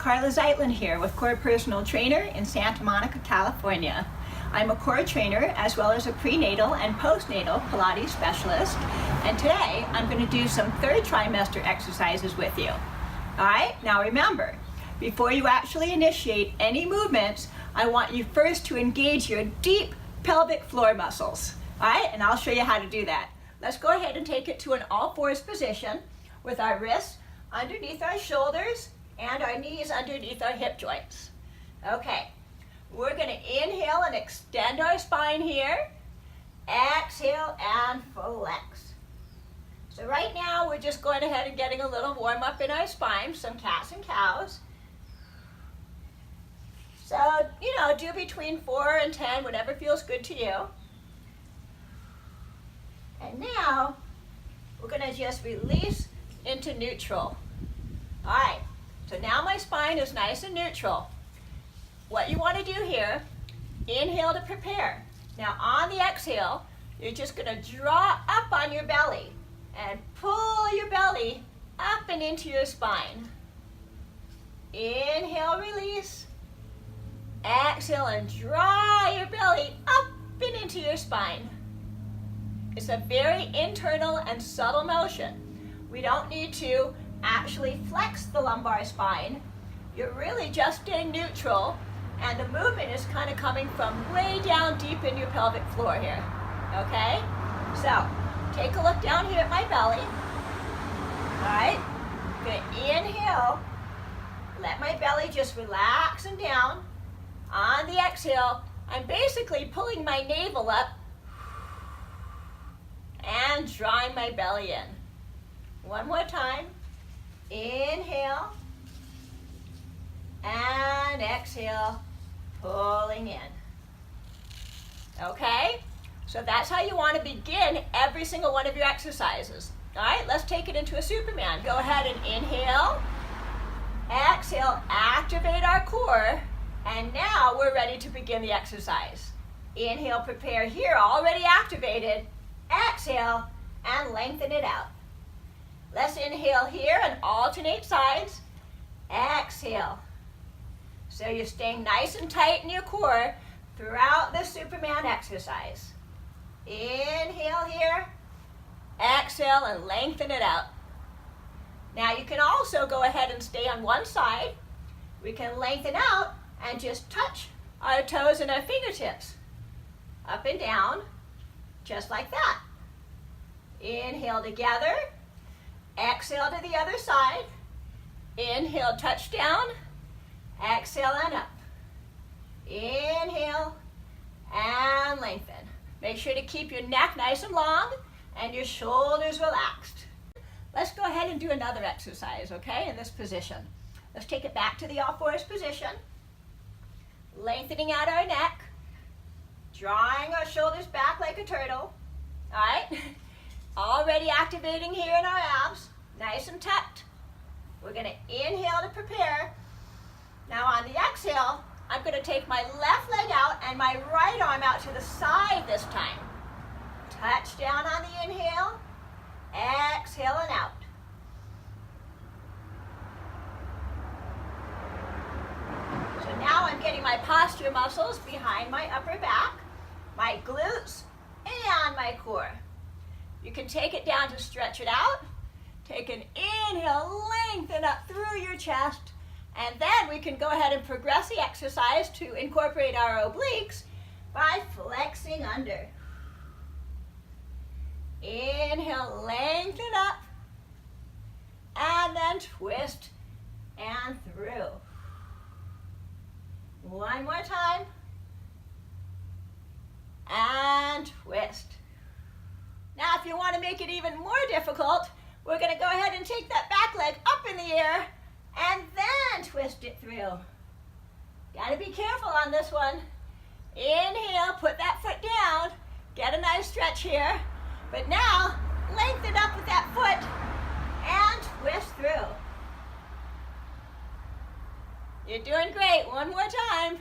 Carla Zeitlin here with Core Personal Trainer in Santa Monica, California. I'm a core trainer as well as a prenatal and postnatal Pilates specialist, and today I'm going to do some third trimester exercises with you. Alright, now remember, before you actually initiate any movements, I want you first to engage your deep pelvic floor muscles. Alright, and I'll show you how to do that. Let's go ahead and take it to an all-fours position with our wrists underneath our shoulders and our knees underneath our hip joints. Okay, we're going to inhale and extend our spine here. Exhale and flex. So right now we're just going ahead and getting a little warm up in our spine, some cats and cows. So, do between 4 and 10, whatever feels good to you. And now we're going to just release into neutral. All right. So now my spine is nice and neutral. What you want to do here, inhale to prepare. Now on the exhale, you're just going to draw up on your belly and pull your belly up and into your spine. Inhale, release. Exhale and draw your belly up and into your spine. It's a very internal and subtle motion. We don't need to actually flex the lumbar spine. You're really just staying neutral, and the movement is kind of coming from way down deep in your pelvic floor here. Okay? So, take a look down here at my belly. Alright? I'm going to inhale, let my belly just relax and down. On the exhale, I'm basically pulling my navel up and drawing my belly in. One more time. Inhale and exhale, pulling in. Okay? So that's how you want to begin every single one of your exercises. All right, let's take it into a Superman. Go ahead and inhale, exhale, activate our core, and now we're ready to begin the exercise. Inhale, prepare here, already activated. Exhale, and lengthen it out. Let's inhale here and alternate sides. Exhale. So you're staying nice and tight in your core throughout the Superman exercise. Inhale here. Exhale and lengthen it out. Now you can also go ahead and stay on one side. We can lengthen out and just touch our toes and our fingertips. Up and down, just like that. Inhale together. Exhale to the other side. Inhale, touch down. Exhale and up. Inhale and lengthen. Make sure to keep your neck nice and long and your shoulders relaxed. Let's go ahead and do another exercise, okay, in this position. Let's take it back to the all-fours position. Lengthening out our neck. Drawing our shoulders back like a turtle. All right? Already activating here in our abs, nice and tucked. We're going to inhale to prepare. Now on the exhale, I'm going to take my left leg out and my right arm out to the side this time. Touch down on the inhale, exhale and out. So now I'm getting my posture muscles behind my upper back, my glutes, and my core. You can take it down to stretch it out. Take an inhale, lengthen up through your chest, and then we can go ahead and progress the exercise to incorporate our obliques by flexing under. Inhale, lengthen up, and then twist and through. One more time, and twist. Now, if you want to make it even more difficult, we're going to go ahead and take that back leg up in the air and then twist it through. Got to be careful on this one. Inhale, put that foot down, get a nice stretch here, but now lengthen up with that foot and twist through. You're doing great. One more time.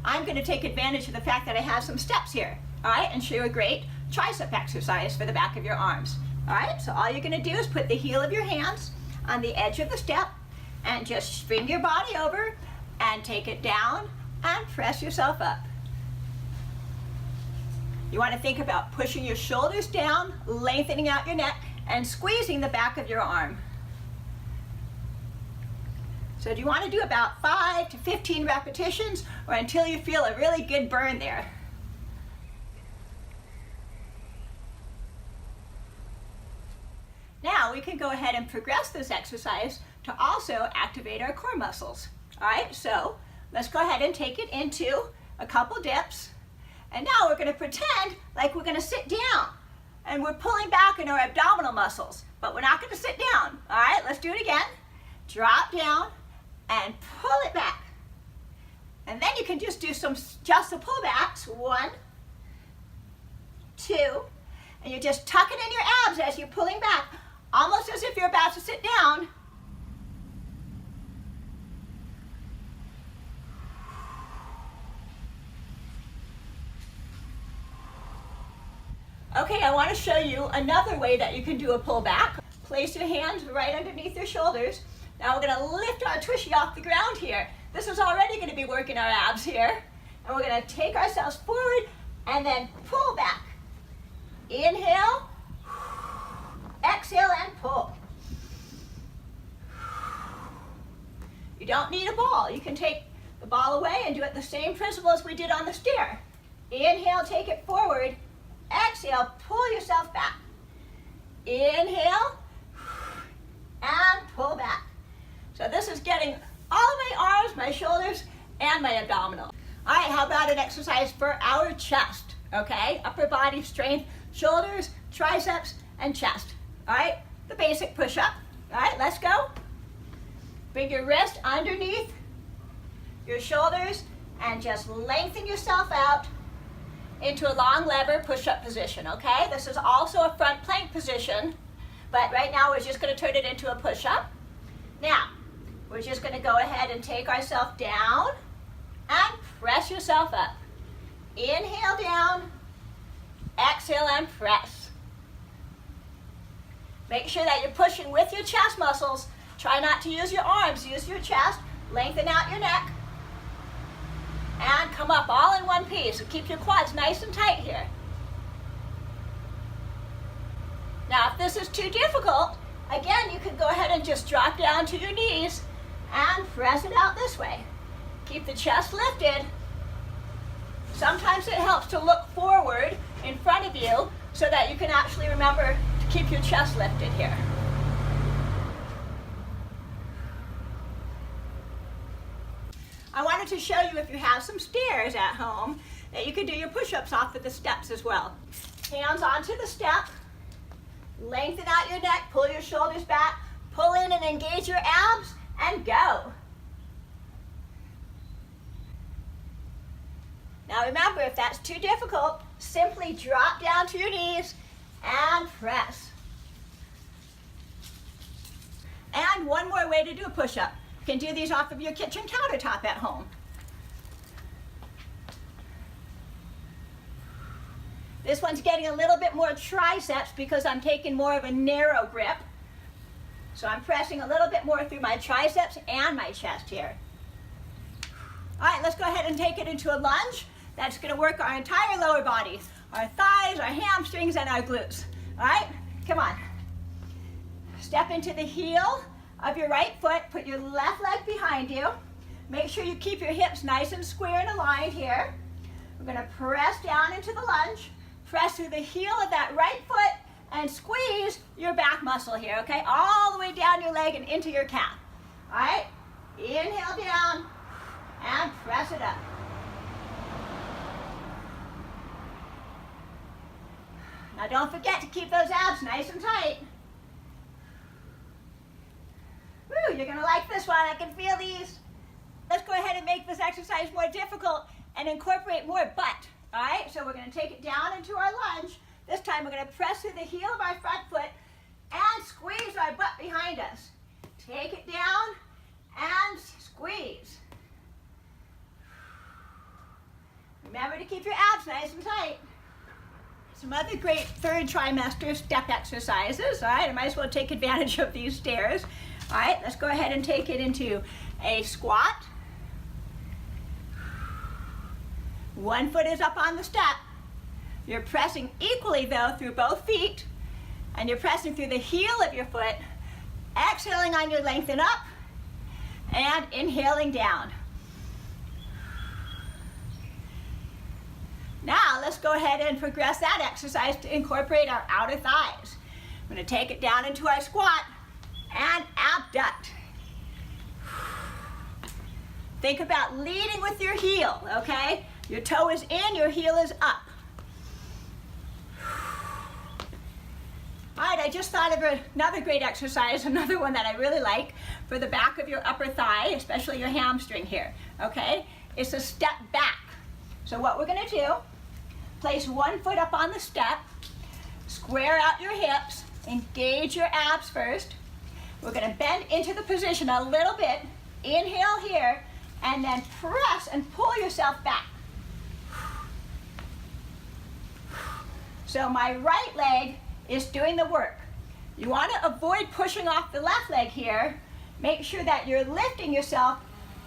I'm going to take advantage of the fact that I have some steps here, all right, and show you a great tricep exercise for the back of your arms. All right, so all you're gonna do is put the heel of your hands on the edge of the step and just spin your body over and take it down and press yourself up. You want to think about pushing your shoulders down, lengthening out your neck, and squeezing the back of your arm. So do you want to do about 5 to 15 repetitions or until you feel a really good burn there? Now we can go ahead and progress this exercise to also activate our core muscles. All right, so let's go ahead and take it into a couple dips. And now we're going to pretend like we're going to sit down. And we're pulling back in our abdominal muscles. But we're not going to sit down. All right, let's do it again. Drop down and pull it back. And then you can just do just the pullbacks. 1, 2. And you're just tucking in your abs as you're pulling back. Almost as if you're about to sit down. Okay, I want to show you another way that you can do a pullback. Place your hands right underneath your shoulders. Now we're going to lift our tushy off the ground here. This is already going to be working our abs here. And we're going to take ourselves forward and then pull back. Inhale, exhale and pull. You don't need a ball. You can take the ball away and do it the same principle as we did on the stair. Inhale, take it forward. Exhale, pull yourself back. Inhale, and pull back. So this is getting all of my arms, my shoulders, and my abdominal. All right, how about an exercise for our chest, okay? Upper body strength, shoulders, triceps, and chest. All right, the basic push-up. All right, let's go. Bring your wrist underneath your shoulders and just lengthen yourself out into a long lever push-up position, okay? This is also a front plank position, but right now we're just going to turn it into a push-up. Now, we're just going to go ahead and take ourselves down and press yourself up. Inhale down, exhale and press. Make sure that you're pushing with your chest muscles. Try not to use your arms, use your chest. Lengthen out your neck. And come up all in one piece. So keep your quads nice and tight here. Now, if this is too difficult, again, you can go ahead and just drop down to your knees and press it out this way. Keep the chest lifted. Sometimes it helps to look forward in front of you so that you can actually remember to keep your chest lifted here. I wanted to show you, if you have some stairs at home, that you can do your push-ups off of the steps as well. Hands onto the step, lengthen out your neck, pull your shoulders back, pull in and engage your abs, and go. Now remember, if that's too difficult, simply drop down to your knees and press. And one more way to do a push-up. You can do these off of your kitchen countertop at home. This one's getting a little bit more triceps because I'm taking more of a narrow grip. So I'm pressing a little bit more through my triceps and my chest here. All right, let's go ahead and take it into a lunge. That's going to work our entire lower body, our thighs, our hamstrings, and our glutes. All right, come on. Step into the heel of your right foot. Put your left leg behind you. Make sure you keep your hips nice and square and aligned here. We're going to press down into the lunge. Press through the heel of that right foot and squeeze your back muscle here, okay? All the way down your leg and into your calf. All right? Inhale down and press it up. Now don't forget to keep those abs nice and tight. Woo, you're gonna like this one, I can feel these. Let's go ahead and make this exercise more difficult and incorporate more butt. All right, so we're gonna take it down into our lunge. This time we're gonna press through the heel of our front foot and squeeze our butt behind us. Take it down and squeeze. Remember to keep your abs nice and tight. It's Some other great third trimester step exercises. All right, I might as well take advantage of these stairs. All right, let's go ahead and take it into a squat. One foot is up on the step. You're pressing equally though through both feet, and you're pressing through the heel of your foot, exhaling on your lengthen up, and inhaling down. Now let's go ahead and progress that exercise to incorporate our outer thighs. I'm going to take it down into our squat and abduct. Think about leading with your heel, okay? Your toe is in, your heel is up. All right, I just thought of another great exercise, another one that I really like for the back of your upper thigh, especially your hamstring here, okay? It's a step back. So what we're gonna do, place one foot up on the step, square out your hips, engage your abs first. We're gonna bend into the position a little bit, inhale here, and then press and pull yourself back. So my right leg is doing the work. You want to avoid pushing off the left leg here. Make sure that you're lifting yourself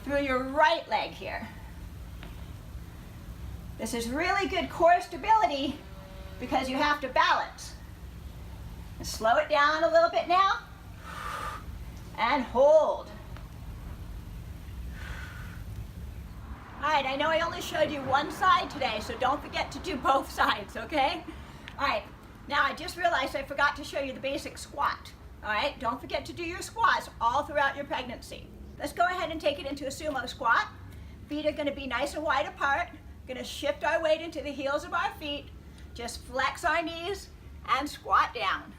through your right leg here. This is really good core stability because you have to balance. And slow it down a little bit now and hold. All right, I know I only showed you one side today, so don't forget to do both sides, okay? All right, now I just realized I forgot to show you the basic squat. All right, don't forget to do your squats all throughout your pregnancy. Let's go ahead and take it into a sumo squat. Feet are gonna be nice and wide apart. Gonna shift our weight into the heels of our feet. Just flex our knees and squat down.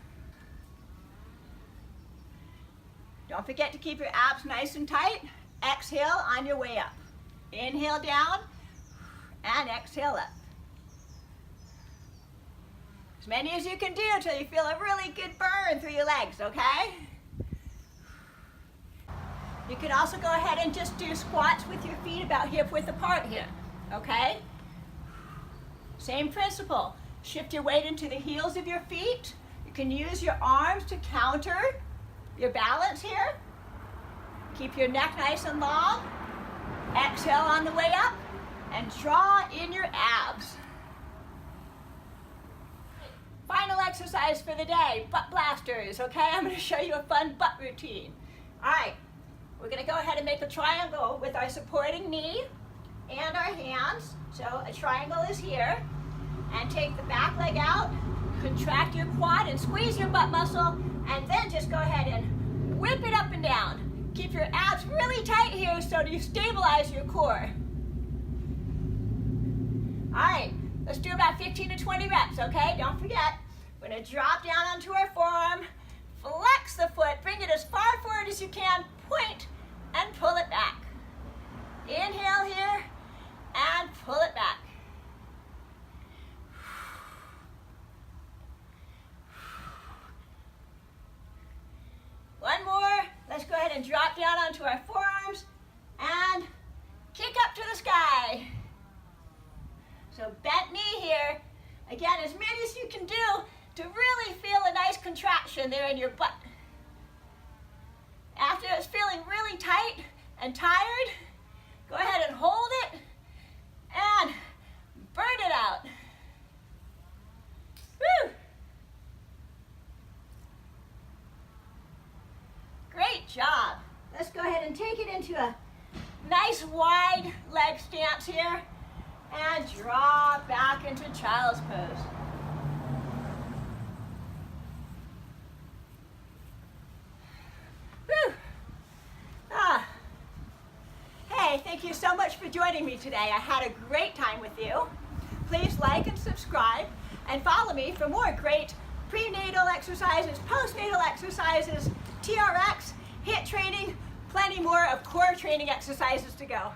Don't forget to keep your abs nice and tight. Exhale on your way up. Inhale down and exhale up. As many as you can do until you feel a really good burn through your legs, okay? You can also go ahead and just do squats with your feet about hip width apart here, okay? Same principle. Shift your weight into the heels of your feet. You can use your arms to counter your balance here. Keep your neck nice and long. Exhale on the way up and draw in your abs. Final exercise for the day, butt blasters, okay? I'm gonna show you a fun butt routine. All right, we're gonna go ahead and make a triangle with our supporting knee and our hands. So a triangle is here, and take the back leg out, contract your quad and squeeze your butt muscle, and then just go ahead and whip it up and down. Keep your abs really tight here so you stabilize your core. All right, let's do about 15 to 20 reps, okay? Don't forget, we're gonna drop down onto our forearm, flex the foot, bring it as far forward as you can, point, and pull it back. Inhale here, and pull it back. One more. Let's go ahead and drop down onto our forearms and kick up to the sky. So bent knee here. Again, as many as you can do to really feel a nice contraction there in your butt. After it's feeling really tight and tired, go ahead and hold it and burn it out. Woo! Great job. Let's go ahead and take it into a nice wide leg stance here and draw back into child's pose. Whew. Hey, thank you so much for joining me today. I had a great time with you. Please like and subscribe and follow me for more great prenatal exercises, postnatal exercises, TRX, HIIT training, plenty more of core training exercises to go.